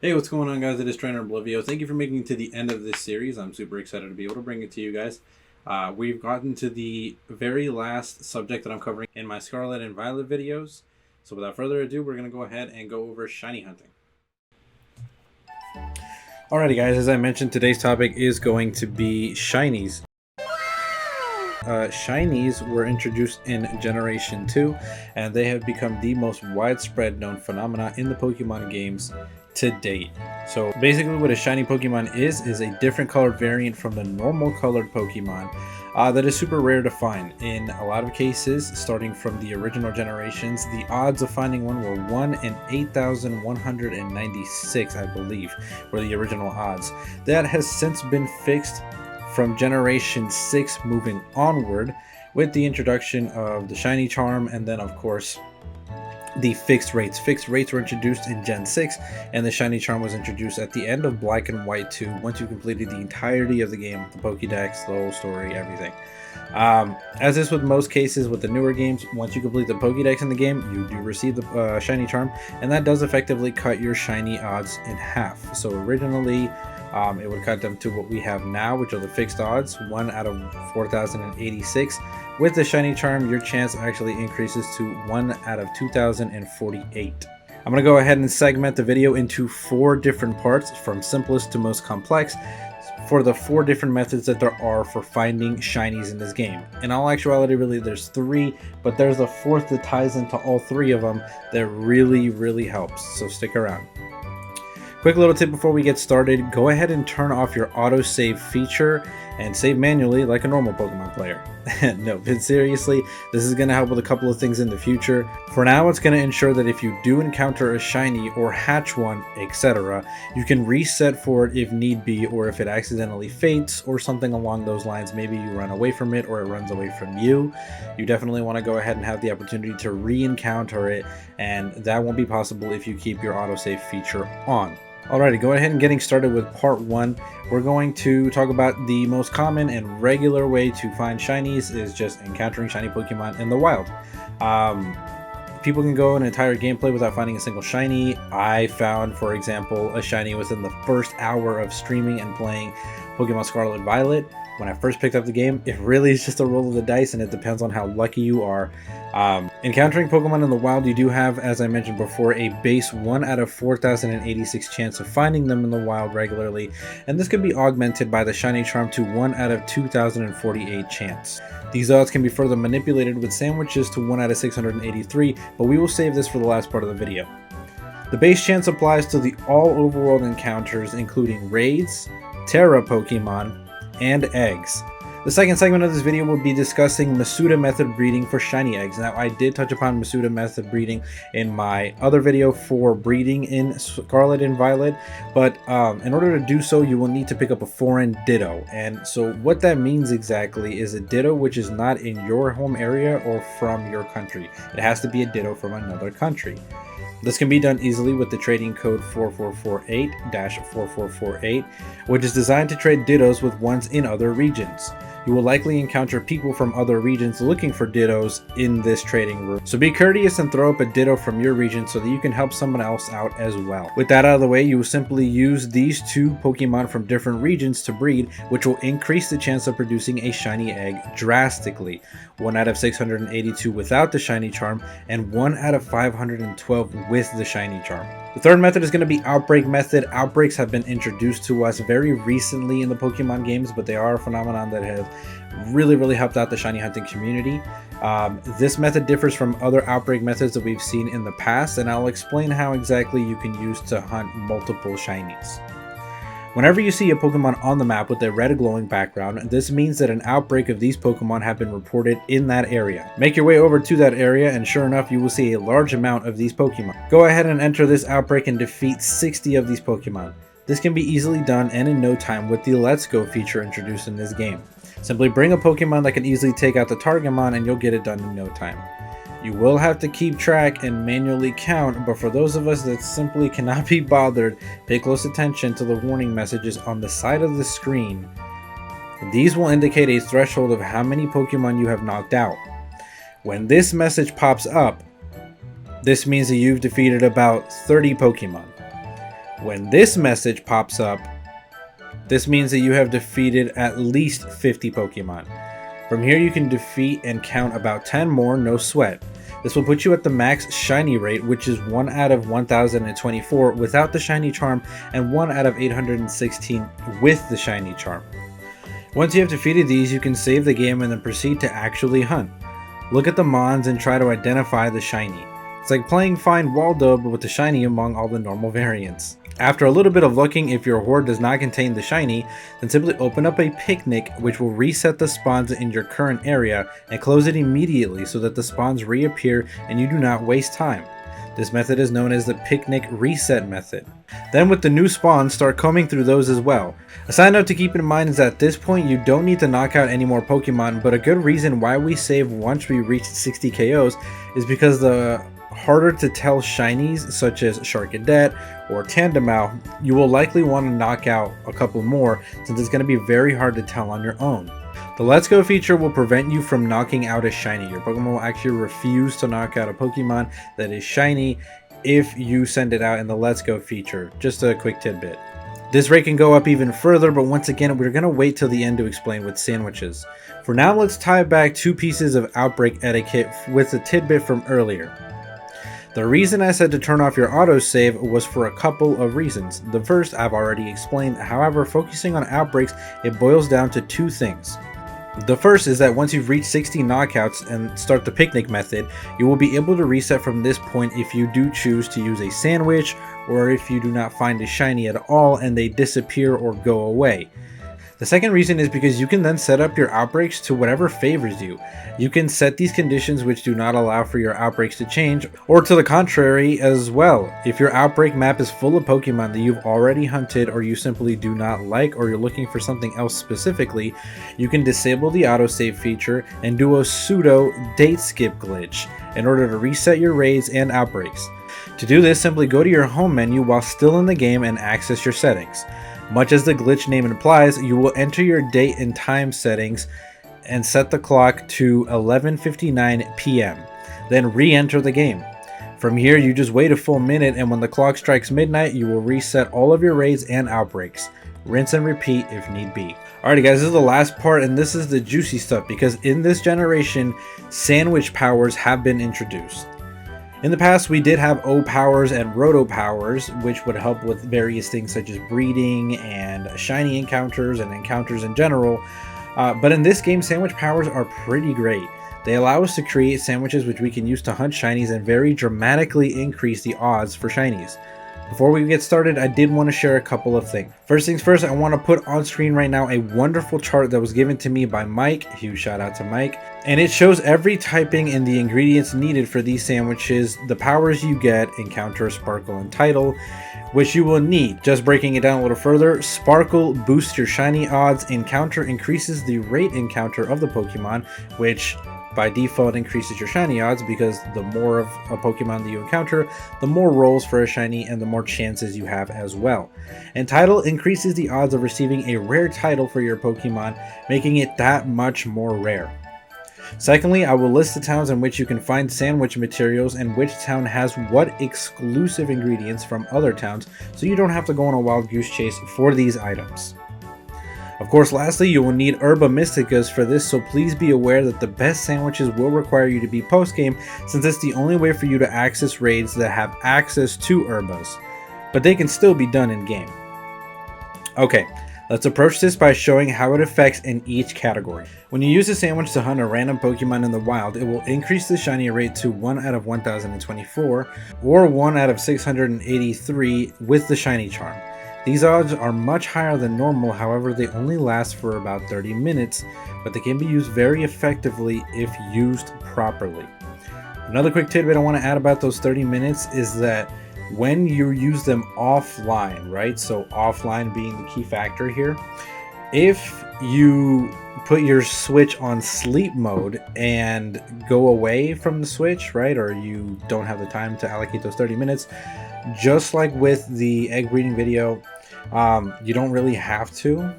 Hey, what's going on, guys? It is TrainerOblivio. Thank you for making it to the end of this series. I'm super excited to be able to bring it to you guys. We've gotten to the very last subject that I'm covering in my Scarlet and Violet videos. So without further ado, we're going to go ahead and go over shiny hunting. Alrighty, guys, as I mentioned, today's topic is going to be shinies. Shinies were introduced in Generation 2, and they have become the most widespread known phenomena in the Pokemon games to date. So basically what a shiny Pokemon is a different colored variant from the normal colored Pokemon that is super rare to find. In a lot of cases, starting from the original generations, the odds of finding one were 1 in 8,196, I believe, were the original odds. That has since been fixed from Generation 6 moving onward with the introduction of the shiny charm, and then of course the fixed rates. Fixed rates were introduced in Gen 6, and the shiny charm was introduced at the end of Black and White 2 once you completed the entirety of the game, the Pokédex, the whole story, everything. As is with most cases with the newer games, once you complete the Pokédex in the game, you do receive the shiny charm, and that does effectively cut your shiny odds in half. So originally it would cut them to what we have now, which are the fixed odds, 1 out of 4,086. With the shiny charm, your chance actually increases to 1 out of 2,048. I'm going to go ahead and segment the video into 4 different parts, from simplest to most complex, for the 4 different methods that there are for finding shinies in this game. In all actuality, really there's 3, but there's a 4th that ties into all 3 of them that really helps, so stick around. Quick little tip before we get started: go ahead and turn off your autosave feature and save manually like a normal Pokemon player. No, but seriously, this is going to help with a couple of things in the future. For now, it's going to ensure that if you do encounter a shiny or hatch one, etc., you can reset for it if need be, or if it accidentally faints or something along those lines. Maybe you run away from it or it runs away from you. You definitely want to go ahead and have the opportunity to re-encounter it, and that won't be possible if you keep your autosave feature on. Alrighty, go ahead and getting started with part 1. We're going to talk about the most common and regular way to find shinies is just encountering shiny Pokemon in the wild. People can go an entire gameplay without finding a single shiny. I found, for example, a shiny within the first hour of streaming and playing Pokemon Scarlet and Violet. When I first picked up the game, it really is just a roll of the dice, and it depends on how lucky you are. Encountering Pokemon in the wild, you do have, as I mentioned before, a base 1 out of 4,086 chance of finding them in the wild regularly, and this can be augmented by the shiny charm to 1 out of 2,048 chance. These odds can be further manipulated with sandwiches to 1 out of 683, but we will save this for the last part of the video. The base chance applies to the all overworld encounters, including raids, Terra Pokemon, and eggs. The second segment of this video will be discussing Masuda method breeding for shiny eggs. Now, I did touch upon Masuda method breeding in my other video for breeding in Scarlet and Violet, but in order to do so, you will need to pick up a foreign Ditto. And so what that means exactly is a Ditto which is not in your home area or from your country. It has to be a Ditto from another country. This can be done easily with the trading code 4448-4448, which is designed to trade Dittos with ones in other regions. You will likely encounter people from other regions looking for Dittos in this trading room, so be courteous and throw up a Ditto from your region so that you can help someone else out as well. With that out of the way, you will simply use these 2 Pokemon from different regions to breed, which will increase the chance of producing a shiny egg drastically. 1 out of 682 without the shiny charm, and 1 out of 512 with the shiny charm. The third method is going to be Outbreak method. Outbreaks have been introduced to us very recently in the Pokemon games, but they are a phenomenon that have really helped out the shiny hunting community. This method differs from other outbreak methods that we've seen in the past, and I'll explain how exactly you can use to hunt multiple shinies. Whenever you see a Pokemon on the map with a red glowing background, this means that an outbreak of these Pokemon have been reported in that area. Make your way over to that area, and sure enough, you will see a large amount of these Pokemon. Go ahead and enter this outbreak and defeat 60 of these Pokemon. This can be easily done and in no time with the Let's Go feature introduced in this game. Simply bring a Pokemon that can easily take out the Targamon and you'll get it done in no time. You will have to keep track and manually count, but for those of us that simply cannot be bothered, pay close attention to the warning messages on the side of the screen. These will indicate a threshold of how many Pokemon you have knocked out. When this message pops up, this means that you've defeated about 30 Pokemon. When this message pops up, this means that you have defeated at least 50 Pokemon. From here you can defeat and count about 10 more, no sweat. This will put you at the max shiny rate, which is 1 out of 1024 without the shiny charm and 1 out of 816 with the shiny charm. Once you have defeated these, you can save the game and then proceed to actually hunt. Look at the mons and try to identify the shiny. It's like playing Find Waldo but with the shiny among all the normal variants. After a little bit of looking, if your hoard does not contain the shiny, then simply open up a picnic, which will reset the spawns in your current area, and close it immediately so that the spawns reappear and you do not waste time. This method is known as the picnic reset method. Then with the new spawns, start combing through those as well. A side note to keep in mind is that at this point you don't need to knock out any more Pokemon, but a good reason why we save once we reach 60 KOs is because the harder to tell shinies such as Sharkadet or Tandemau, you will likely want to knock out a couple more since it's going to be very hard to tell on your own. The Let's Go feature will prevent you from knocking out a shiny. Your Pokemon will actually refuse to knock out a Pokemon that is shiny if you send it out in the Let's Go feature. Just a quick tidbit. This rate can go up even further, but once again, we're going to wait till the end to explain with sandwiches. For now, let's tie back 2 pieces of outbreak etiquette with a tidbit from earlier. The reason I said to turn off your autosave was for a couple of reasons. The first I've already explained, however, focusing on outbreaks, it boils down to 2 things. The first is that once you've reached 60 knockouts and start the picnic method, you will be able to reset from this point if you do choose to use a sandwich or if you do not find a shiny at all and they disappear or go away. The second reason is because you can then set up your outbreaks to whatever favors you. You can set these conditions which do not allow for your outbreaks to change, or to the contrary as well. If your outbreak map is full of Pokemon that you've already hunted or you simply do not like or you're looking for something else specifically, you can disable the autosave feature and do a pseudo date skip glitch in order to reset your raids and outbreaks. To do this, simply go to your home menu while still in the game and access your settings. Much as the glitch name implies, you will enter your date and time settings and set the clock to 11:59 p.m. Then re-enter the game. From here, you just wait a full minute, and when the clock strikes midnight, you will reset all of your raids and outbreaks. Rinse and repeat if need be. Alrighty guys, this is the last part, and this is the juicy stuff because in this generation, sandwich powers have been introduced. In the past, we did have O powers and Roto powers, which would help with various things such as breeding and shiny encounters and encounters in general. But in this game, sandwich powers are pretty great. They allow us to create sandwiches which we can use to hunt shinies and very dramatically increase the odds for shinies. Before we get started, I did want to share a couple of things. First things first, I want to put on screen right now a wonderful chart that was given to me by Mike. Huge shout out to Mike. And it shows every typing and the ingredients needed for these sandwiches, the powers you get, Encounter, Sparkle, and Title, which you will need. Just breaking it down a little further, Sparkle boosts your shiny odds, Encounter increases the rate encounter of the Pokemon, which by default increases your shiny odds because the more of a Pokemon that you encounter, the more rolls for a shiny and the more chances you have as well. And Title increases the odds of receiving a rare title for your Pokemon, making it that much more rare. Secondly, I will list the towns in which you can find sandwich materials and which town has what exclusive ingredients from other towns, so you don't have to go on a wild goose chase for these items. Of course, lastly, you will need Herba Mysticas for this, so please be aware that the best sandwiches will require you to be post-game, since it's the only way for you to access raids that have access to Herbas, but they can still be done in-game. Okay, let's approach this by showing how it affects in each category. When you use a sandwich to hunt a random Pokemon in the wild, it will increase the shiny rate to 1 out of 1024, or 1 out of 683 with the shiny charm. These odds are much higher than normal, however they only last for about 30 minutes, but they can be used very effectively if used properly. Another quick tidbit I want to add about those 30 minutes is that when you use them offline, right? So offline being the key factor here. If you put your Switch on sleep mode and go away from the Switch, right? Or you don't have the time to allocate those 30 minutes, just like with the egg breeding video, you don't really have to.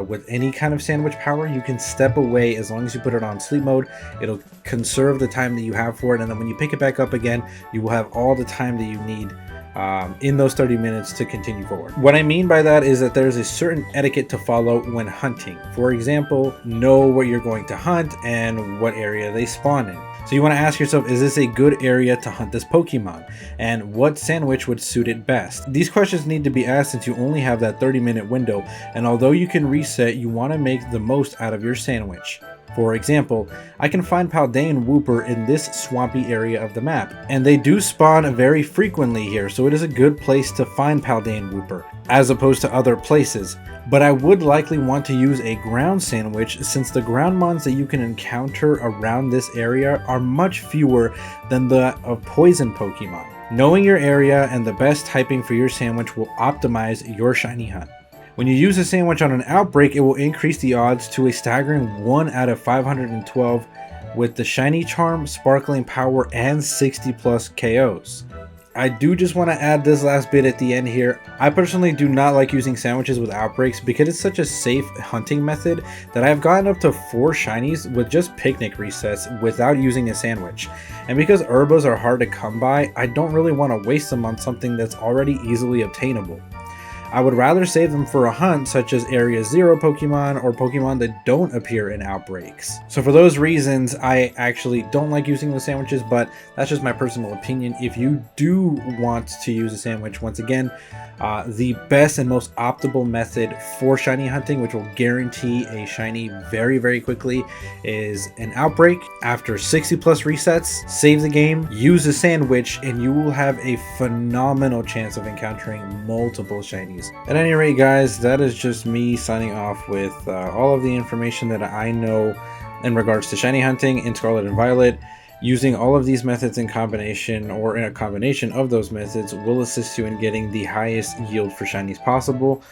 With any kind of sandwich power, you can step away as long as you put it on sleep mode. It'll conserve the time that you have for it, and then when you pick it back up again, you will have all the time that you need in those 30 minutes to continue forward. What I mean by that is that there's a certain etiquette to follow when hunting. For example, know what you're going to hunt and what area they spawn in. So you want to ask yourself, is this a good area to hunt this Pokemon? And what sandwich would suit it best? These questions need to be asked since you only have that 30-minute window, and although you can reset, you want to make the most out of your sandwich. For example, I can find Paldean Wooper in this swampy area of the map, and they do spawn very frequently here, so it is a good place to find Paldean Wooper, as opposed to other places. But I would likely want to use a ground sandwich since the ground mons that you can encounter around this area are much fewer than the of poison Pokemon. Knowing your area and the best typing for your sandwich will optimize your shiny hunt. When you use a sandwich on an outbreak, it will increase the odds to a staggering 1 out of 512 with the shiny charm, sparkling power, and 60 plus KOs. I do just want to add this last bit at the end here. I personally do not like using sandwiches with outbreaks because it's such a safe hunting method that I have gotten up to 4 shinies with just picnic resets without using a sandwich. And because herbos are hard to come by, I don't really want to waste them on something that's already easily obtainable. I would rather save them for a hunt such as Area 0 Pokemon or Pokemon that don't appear in outbreaks. So for those reasons, I actually don't like using the sandwiches, but that's just my personal opinion. If you do want to use a sandwich, once again, the best and most optimal method for shiny hunting, which will guarantee a shiny very, very quickly, is an outbreak. After 60 plus resets, save the game, use a sandwich, and you will have a phenomenal chance of encountering multiple shinies. At any rate, guys, that is just me signing off with all of the information that I know in regards to shiny hunting in Scarlet and Violet. Using all of these methods in combination, or in a combination of those methods, will assist you in getting the highest yield for shinies possible.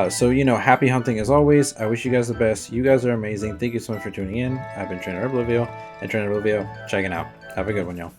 So, happy hunting as always. I wish you guys the best. You guys are amazing. Thank you so much for tuning in. I've been TrainerOblivio, and TrainerOblivio checking out. Have a good one, y'all.